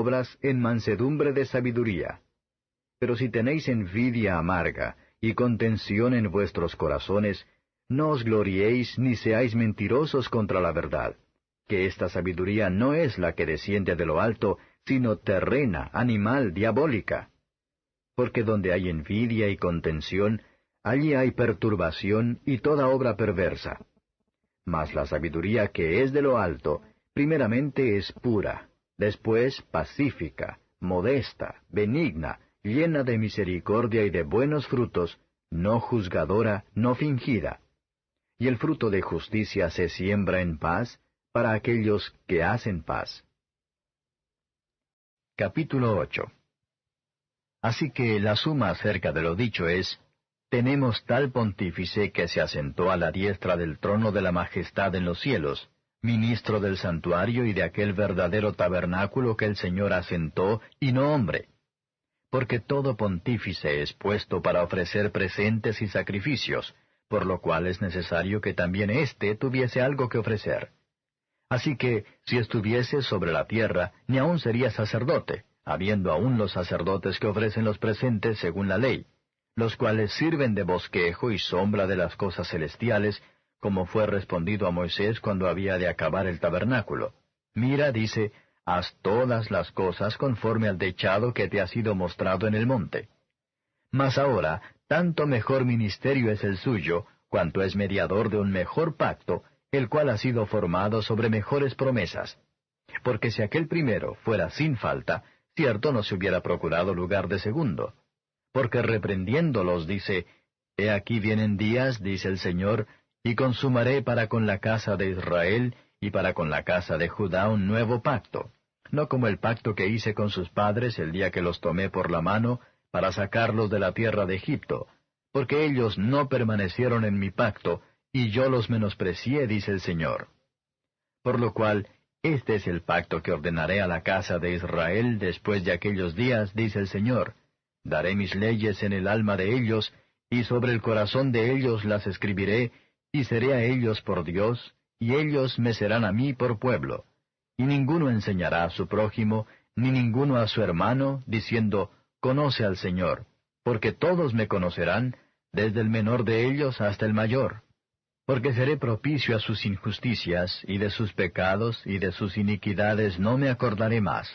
obras en mansedumbre de sabiduría. Pero si tenéis envidia amarga y contención en vuestros corazones, no os gloriéis ni seáis mentirosos contra la verdad, que esta sabiduría no es la que desciende de lo alto, sino terrena, animal, diabólica. Porque donde hay envidia y contención, allí hay perturbación y toda obra perversa. Mas la sabiduría que es de lo alto, primeramente es pura, después pacífica, modesta, benigna, llena de misericordia y de buenos frutos, no juzgadora, no fingida. Y el fruto de justicia se siembra en paz para aquellos que hacen paz. Capítulo 8. Así que la suma acerca de lo dicho es: tenemos tal pontífice que se asentó a la diestra del trono de la majestad en los cielos, ministro del santuario y de aquel verdadero tabernáculo que el Señor asentó, y no hombre. Porque todo pontífice es puesto para ofrecer presentes y sacrificios, por lo cual es necesario que también éste tuviese algo que ofrecer. Así que, si estuviese sobre la tierra, ni aun sería sacerdote, habiendo aún los sacerdotes que ofrecen los presentes según la ley, los cuales sirven de bosquejo y sombra de las cosas celestiales, como fue respondido a Moisés cuando había de acabar el tabernáculo. Mira, dice, haz todas las cosas conforme al dechado que te ha sido mostrado en el monte. Mas ahora, tanto mejor ministerio es el suyo, cuanto es mediador de un mejor pacto, el cual ha sido formado sobre mejores promesas. Porque si aquel primero fuera sin falta, cierto no se hubiera procurado lugar de segundo. Porque reprendiéndolos dice, He aquí vienen días, dice el Señor, y consumaré para con la casa de Israel y para con la casa de Judá un nuevo pacto, no como el pacto que hice con sus padres el día que los tomé por la mano, para sacarlos de la tierra de Egipto, porque ellos no permanecieron en mi pacto, y yo los menosprecié, dice el Señor. Por lo cual, este es el pacto que ordenaré a la casa de Israel después de aquellos días, dice el Señor. Daré mis leyes en el alma de ellos, y sobre el corazón de ellos las escribiré, y seré a ellos por Dios, y ellos me serán a mí por pueblo. Y ninguno enseñará a su prójimo, ni ninguno a su hermano, diciendo, Conoce al Señor, porque todos me conocerán, desde el menor de ellos hasta el mayor. Porque seré propicio a sus injusticias, y de sus pecados, y de sus iniquidades no me acordaré más,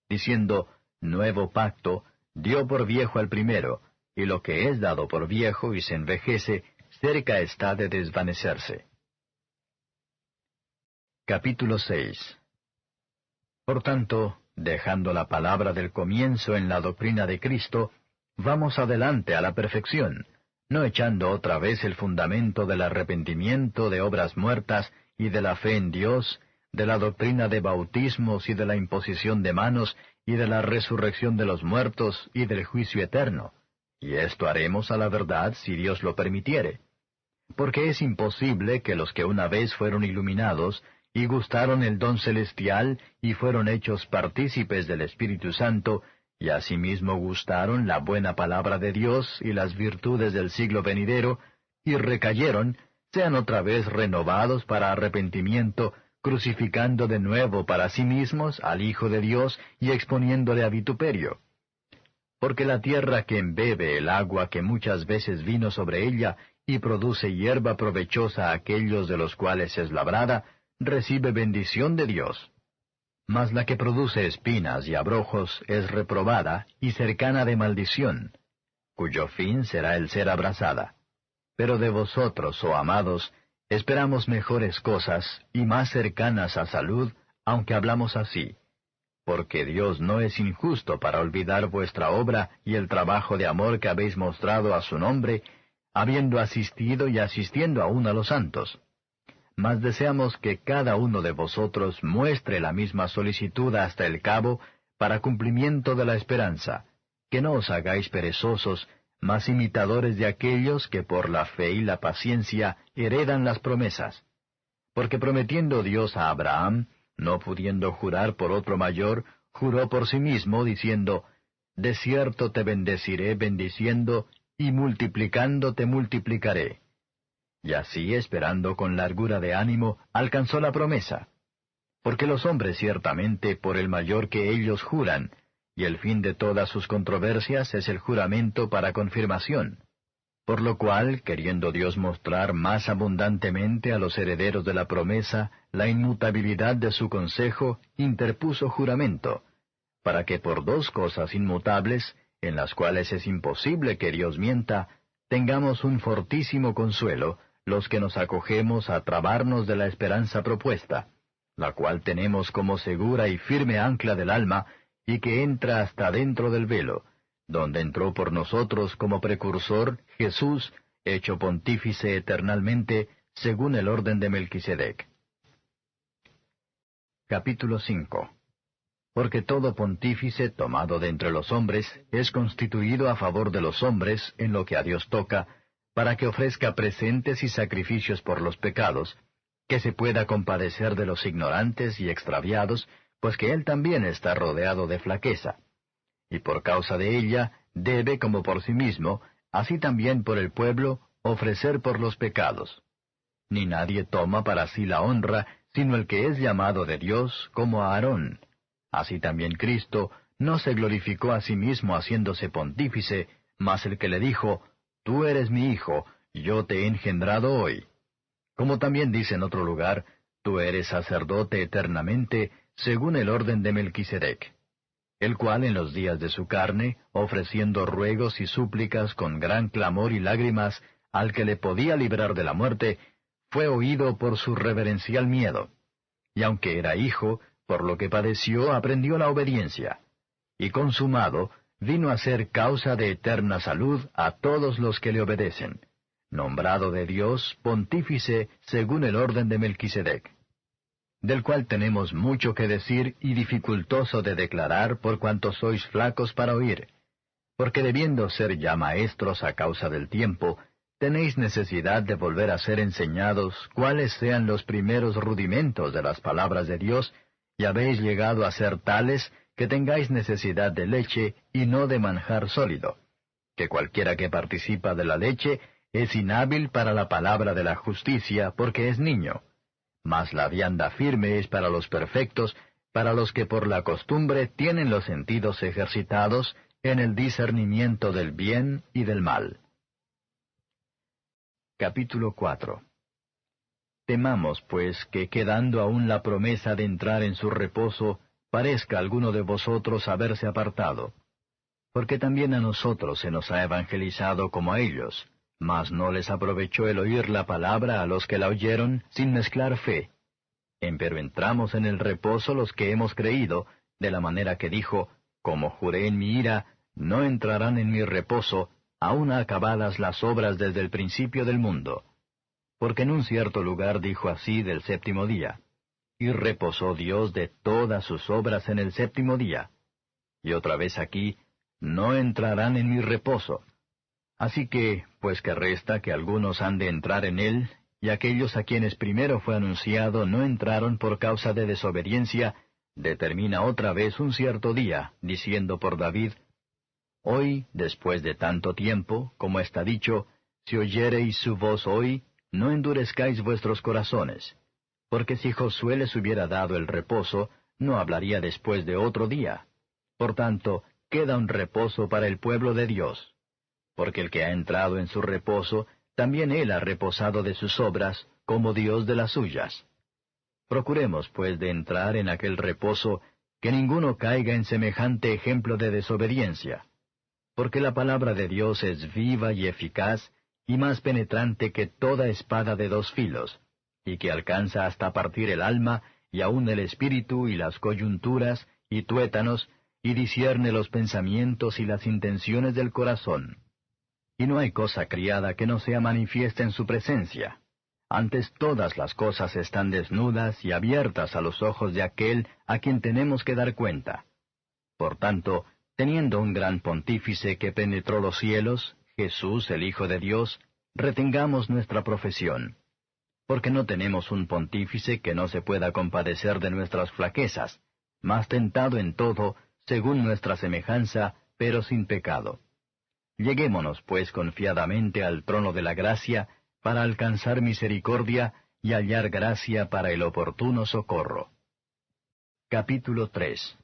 diciendo, Nuevo pacto, dio por viejo al primero, y lo que es dado por viejo y se envejece, cerca está de desvanecerse. Capítulo 6. Por tanto, dejando la palabra del comienzo en la doctrina de Cristo, vamos adelante a la perfección, no echando otra vez el fundamento del arrepentimiento de obras muertas y de la fe en Dios, de la doctrina de bautismos y de la imposición de manos y de la resurrección de los muertos y del juicio eterno. Y esto haremos a la verdad si Dios lo permitiere. Porque es imposible que los que una vez fueron iluminados y gustaron el don celestial y fueron hechos partícipes del Espíritu Santo, y asimismo gustaron la buena palabra de Dios y las virtudes del siglo venidero, y recayeron, sean otra vez renovados para arrepentimiento, crucificando de nuevo para sí mismos al Hijo de Dios y exponiéndole a vituperio. Porque la tierra que embebe el agua que muchas veces vino sobre ella y produce hierba provechosa a aquellos de los cuales es labrada, recibe bendición de Dios. Mas la que produce espinas y abrojos es reprobada y cercana de maldición, cuyo fin será el ser abrasada. Pero de vosotros, oh amados, esperamos mejores cosas y más cercanas a salud, aunque hablamos así. Porque Dios no es injusto para olvidar vuestra obra y el trabajo de amor que habéis mostrado a su nombre, habiendo asistido y asistiendo aún a los santos. Mas deseamos que cada uno de vosotros muestre la misma solicitud hasta el cabo, para cumplimiento de la esperanza, que no os hagáis perezosos, mas imitadores de aquellos que por la fe y la paciencia heredan las promesas. Porque prometiendo Dios a Abraham, no pudiendo jurar por otro mayor, juró por sí mismo, diciendo, De cierto te bendeciré bendiciendo, y multiplicando te multiplicaré. Y así, esperando con largura de ánimo, alcanzó la promesa. Porque los hombres ciertamente por el mayor que ellos juran, y el fin de todas sus controversias es el juramento para confirmación. Por lo cual, queriendo Dios mostrar más abundantemente a los herederos de la promesa la inmutabilidad de su consejo, interpuso juramento, para que por dos cosas inmutables, en las cuales es imposible que Dios mienta, tengamos un fortísimo consuelo, los que nos acogemos a trabarnos de la esperanza propuesta, la cual tenemos como segura y firme ancla del alma, y que entra hasta dentro del velo, donde entró por nosotros como precursor Jesús, hecho pontífice eternalmente, según el orden de Melquisedec. Capítulo 5. Porque todo pontífice tomado de entre los hombres es constituido a favor de los hombres en lo que a Dios toca, para que ofrezca presentes y sacrificios por los pecados, que se pueda compadecer de los ignorantes y extraviados, pues que él también está rodeado de flaqueza. Y por causa de ella, debe, como por sí mismo, así también por el pueblo, ofrecer por los pecados. Ni nadie toma para sí la honra, sino el que es llamado de Dios, como a Aarón. Así también Cristo no se glorificó a sí mismo haciéndose pontífice, mas el que le dijo, Tú eres mi Hijo, yo te he engendrado hoy. Como también dice en otro lugar, Tú eres sacerdote eternamente, según el orden de Melquisedec, el cual en los días de su carne, ofreciendo ruegos y súplicas con gran clamor y lágrimas al que le podía librar de la muerte, fue oído por su reverencial miedo. Y aunque era hijo, por lo que padeció aprendió la obediencia. Y consumado, vino a ser causa de eterna salud a todos los que le obedecen, nombrado de Dios pontífice según el orden de Melquisedec, del cual tenemos mucho que decir y dificultoso de declarar por cuanto sois flacos para oír, porque debiendo ser ya maestros a causa del tiempo, tenéis necesidad de volver a ser enseñados cuáles sean los primeros rudimentos de las palabras de Dios, y habéis llegado a ser tales que tengáis necesidad de leche y no de manjar sólido, que cualquiera que participa de la leche es inhábil para la palabra de la justicia porque es niño. Mas la vianda firme es para los perfectos, para los que por la costumbre tienen los sentidos ejercitados en el discernimiento del bien y del mal. Capítulo 4. Temamos, pues, que quedando aún la promesa de entrar en su reposo, parezca alguno de vosotros haberse apartado. Porque también a nosotros se nos ha evangelizado como a ellos, mas no les aprovechó el oír la palabra a los que la oyeron sin mezclar fe. Empero entramos en el reposo los que hemos creído, de la manera que dijo, como juré en mi ira, no entrarán en mi reposo, aun acabadas las obras desde el principio del mundo. Porque en un cierto lugar dijo así del séptimo día, y reposó Dios de todas sus obras en el séptimo día. Y otra vez aquí, no entrarán en mi reposo. Así que, pues que resta que algunos han de entrar en él, y aquellos a quienes primero fue anunciado no entraron por causa de desobediencia, determina otra vez un cierto día, diciendo por David, Hoy, después de tanto tiempo, como está dicho, si oyereis su voz hoy, no endurezcáis vuestros corazones. Porque si Josué les hubiera dado el reposo, no hablaría después de otro día. Por tanto, queda un reposo para el pueblo de Dios. Porque el que ha entrado en su reposo, también él ha reposado de sus obras, como Dios de las suyas. Procuremos, pues, de entrar en aquel reposo, que ninguno caiga en semejante ejemplo de desobediencia. Porque la palabra de Dios es viva y eficaz, y más penetrante que toda espada de dos filos, y que alcanza hasta partir el alma, y aun el espíritu y las coyunturas, y tuétanos, y discierne los pensamientos y las intenciones del corazón. Y no hay cosa criada que no sea manifiesta en su presencia. Antes todas las cosas están desnudas y abiertas a los ojos de aquel a quien tenemos que dar cuenta. Por tanto, teniendo un gran pontífice que penetró los cielos, Jesús, el Hijo de Dios, retengamos nuestra profesión. Porque no tenemos un pontífice que no se pueda compadecer de nuestras flaquezas, mas tentado en todo, según nuestra semejanza, pero sin pecado. Lleguémonos, pues, confiadamente al trono de la gracia, para alcanzar misericordia y hallar gracia para el oportuno socorro. Capítulo 3